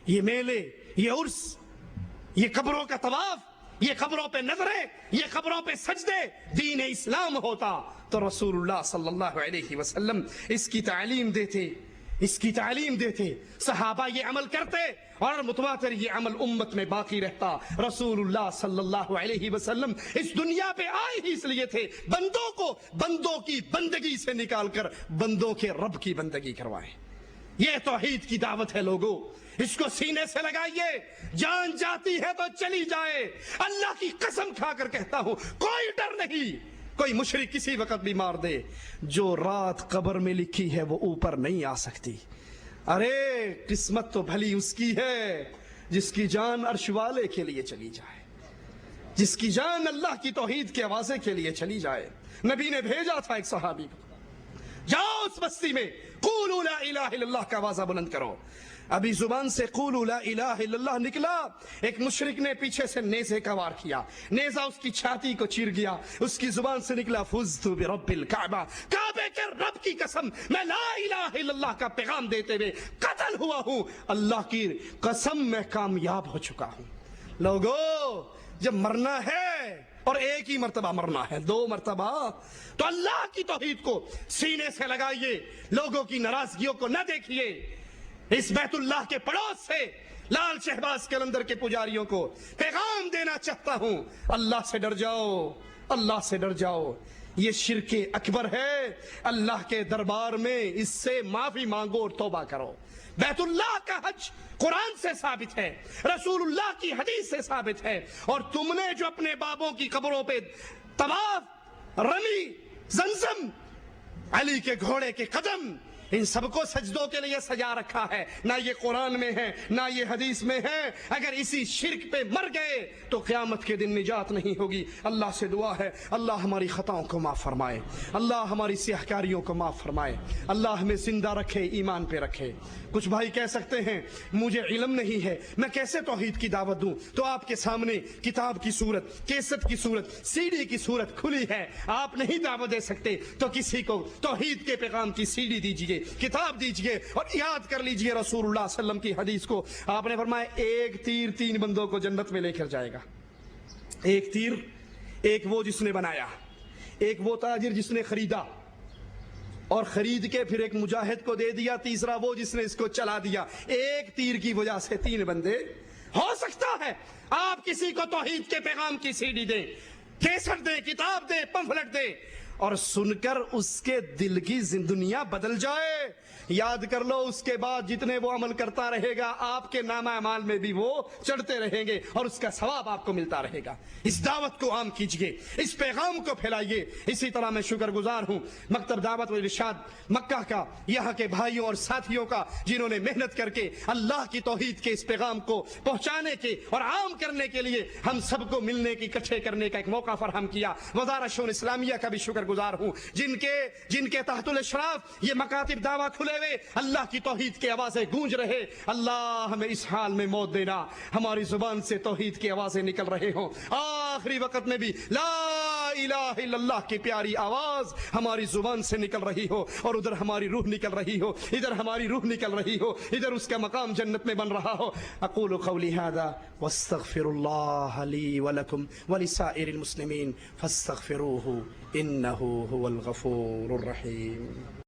یہ میلے، یہ عرس، یہ قبروں کا طواف، یہ قبروں پہ نظریں، یہ قبروں پہ سجدے دین اسلام ہوتا تو رسول اللہ صلی اللہ علیہ وسلم اس کی تعلیم دیتے، اس کی تعلیم دیتے، صحابہ یہ عمل کرتے اور متواتر یہ عمل امت میں باقی رہتا۔ رسول اللہ صلی اللہ علیہ وسلم اس دنیا پہ آئے ہی اس لیے تھے بندوں کو بندوں کی بندگی سے نکال کر بندوں کے رب کی بندگی کروائیں۔ یہ توحید کی دعوت ہے لوگوں، اس کو سینے سے لگائیے، جان جاتی ہے تو چلی جائے۔ اللہ کی قسم کھا کر کہتا ہوں کوئی ڈر نہیں، کوئی مشرک کسی وقت بھی مار دے، جو رات قبر میں لکھی ہے وہ اوپر نہیں آ سکتی۔ ارے قسمت تو بھلی اس کی ہے جس کی جان عرش والے کے لیے چلی جائے، جس کی جان اللہ کی توحید کے آوازے کے لیے چلی جائے۔ نبی نے بھیجا تھا ایک صحابی کو، جاؤ اس بستی میں قولوا لا الہ الا اللہ کا آوازہ بلند کرو۔ ابھی زبان سے قولوا لا الہ الا اللہ نکلا، ایک مشرک نے پیچھے سے نیزے کا وار کیا، نیزہ اس کی چھاتی کو چیر گیا، اس کی زبان سے نکلا فزت برب الکعبہ، کعبے کے رب کی قسم میں لا الہ الا اللہ کا پیغام دیتے ہوئے قتل ہوا ہوں، اللہ کی قسم میں کامیاب ہو چکا ہوں۔ لوگو جب مرنا ہے اور ایک ہی مرتبہ مرنا ہے، 2 مرتبہ، تو اللہ کی توحید کو سینے سے لگائیے، لوگوں کی ناراضگیوں کو نہ دیکھیے۔ اس بیت اللہ کے پڑوس سے لال شہباز قلندر کے پجاریوں کو پیغام دینا چاہتا ہوں، اللہ سے ڈر جاؤ، اللہ سے ڈر جاؤ۔ یہ شرک اکبر ہے، اللہ کے دربار میں اس سے معافی مانگو اور توبہ کرو۔ بیت اللہ کا حج قرآن سے ثابت ہے، رسول اللہ کی حدیث سے ثابت ہے، اور تم نے جو اپنے بابوں کی قبروں پہ طواف، رمی، زمزم، علی کے گھوڑے کے قدم، ان سب کو سجدوں کے لیے سجا رکھا ہے، نہ یہ قرآن میں ہے نہ یہ حدیث میں ہے۔ اگر اسی شرک پہ مر گئے تو قیامت کے دن نجات نہیں ہوگی۔ اللہ سے دعا ہے اللہ ہماری خطاؤں کو معاف فرمائے، اللہ ہماری سیاہکاریوں کو معاف فرمائے، اللہ ہمیں زندہ رکھے، ایمان پہ رکھے۔ کچھ بھائی کہہ سکتے ہیں مجھے علم نہیں ہے، میں کیسے توحید کی دعوت دوں؟ تو آپ کے سامنے کتاب کی صورت، کیسٹ کی صورت، سی ڈی کی صورت کھلی ہے، آپ نہیں دعوت دے سکتے تو کسی کو توحید کے پیغام کی سی ڈی دیجئے، کتاب دیجئے، اور یاد کر لیجئے رسول اللہ صلی اللہ علیہ وسلم کی حدیث کو۔ آپ نے فرمایا ایک تیر 3 بندوں کو جنت میں لے کر جائے گا۔ ایک تیر، ایک وہ جس نے بنایا، ایک وہ تاجر جس نے خریدا اور خرید کے پھر ایک مجاہد کو دے دیا، تیسرا وہ جس نے اس کو چلا دیا۔ ایک تیر کی وجہ سے 3 بندے۔ ہو سکتا ہے آپ کسی کو توحید کے پیغام کی سی ڈی دیں، کیسٹ دیں، کتاب دیں، پمفلٹ دیں، اور سن کر اس کے دل کی دنیا بدل جائے۔ یاد کر لو اس کے بعد جتنے وہ عمل کرتا رہے گا آپ کے نامہ اعمال میں بھی وہ چڑھتے رہیں گے اور اس کا ثواب آپ کو ملتا رہے گا۔ اس دعوت کو عام کیجئے، اس پیغام کو پھیلائیے۔ اسی طرح میں شکر گزار ہوں مکتب دعوت و ارشاد مکہ کا، یہاں کے بھائیوں اور ساتھیوں کا جنہوں نے محنت کر کے اللہ کی توحید کے اس پیغام کو پہنچانے کے اور عام کرنے کے لیے ہم سب کو ملنے کی، اکٹھے کرنے کا ایک موقع فراہم کیا۔ وزارت شؤون اسلامیہ کا بھی شکر گزار ہوں جن کے تحت الاشراف یہ مکاتب دعویٰ کھلے ہوئے اللہ کی توحید کی آوازیں گونج رہے۔ اللہ ہمیں اس حال میں موت دینا ہماری زبان سے توحید کی آوازیں نکل رہے ہوں، آخری وقت میں بھی لا الہ الا اللہ کی پیاری آواز ہماری زبان سے نکل رہی ہو، اور ادھر ہماری روح نکل رہی ہو، ادھر ہماری روح نکل رہی ہو، ادھر اس کا مقام جنت میں بن رہا ہو۔ اقول قولی ھذا واستغفر اللہ لی ولکم ولسائر المسلمین فاستغفروہ انہ هو الغفور الرحیم۔